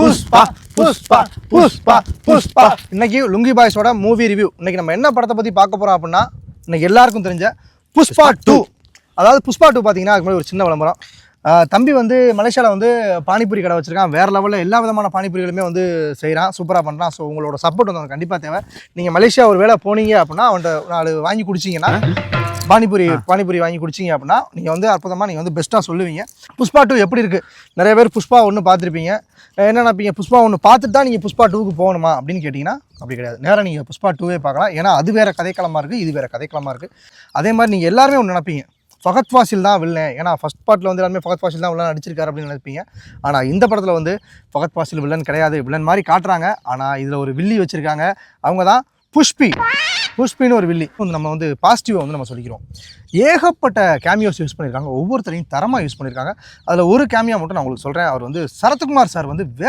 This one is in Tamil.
புஷ்பா புஷ்பா புஷ்பா புஷ்பா. இன்னைக்கு லுங்கி பாய்ஸோட மூவி ரிவ்யூ. இன்னைக்கு நம்ம என்ன படத்தை பற்றி பார்க்க போகிறோம் அப்படின்னா, இன்னைக்கு எல்லாருக்கும் தெரிஞ்ச புஷ்பா 2. அதாவது புஷ்பா 2 பார்த்தீங்கன்னா அதுக்கு முன்னாடி ஒரு சின்ன விளம்பரம். தம்பி வந்து மலேசியாவில் வந்து பானிபூரி கடை வச்சிருக்கான். வேறு லெவலில் எல்லா விதமான பானிபூரிகளுமே வந்து செய்கிறான், சூப்பராக பண்ணுறான். ஸோ உங்களோட சப்போர்ட் வந்து அவனுக்கு கண்டிப்பாக தேவை. நீங்கள் மலேசியா ஒரு வேளை போனீங்க அப்படின்னா அவன்கிட்ட 4 வாங்கி குடிச்சிங்கன்னா, பானிபூரி வாங்கி குடிச்சிங்க அப்படின்னா நீங்கள் வந்து அற்புதமாக நீங்கள் வந்து பெஸ்ட்டாக சொல்லுவீங்க. புஷ்பா 2 எப்படி இருக்குது? நிறைய பேர் புஷ்பா 1 பார்த்துருப்பீங்க. என்ன நினைப்பீங்க, புஷ்பா 1 பார்த்துட்டு தான் நீங்கள் புஷ்பா 2க்கு போகணுமா அப்படின்னு கேட்டிங்கன்னா அப்படி கிடையாது. நேராக நீங்கள் புஷ்பா 2வே பார்க்கலாம். ஏன்னா அது வேறு கதைக்களமாக இருக்குது, இது வேறு கதைக்களமாக இருக்குது. அதே மாதிரி நீங்கள் எல்லாருமே ஒன்று நினைப்பீங்க, ஃபகத் ஃபாசில் தான் வில்லன். ஏன்னா ஃபஸ்ட் பார்ட்டில் வந்து எல்லாருமே ஃபகத் ஃபாசில் தான் வில்லன் நடிச்சிருக்காரு அப்படின்னு நினைப்பீங்க. ஆனால் இந்த படத்தில் வந்து ஃபகத் ஃபாசில் வில்லன் கிடையாது. வில்லன் மாதிரி காட்டுறாங்க. ஆனால் இதில் ஒரு வில்லி வச்சுருக்காங்க. அவங்க தான் புஷ்பின்னு ஒரு வில்லி. வந்து நம்ம வந்து பாசிட்டிவாக வந்து நம்ம சொல்லிக்கிறோம். ஏகப்பட்ட கேமியோஸ் யூஸ் பண்ணியிருக்காங்க. ஒவ்வொருத்தரையும் தரமாக யூஸ் பண்ணியிருக்காங்க. அதில் ஒரு கேமியா மட்டும் நான் உங்களுக்கு சொல்கிறேன். அவர் வந்து சரத்குமார் சார் வந்து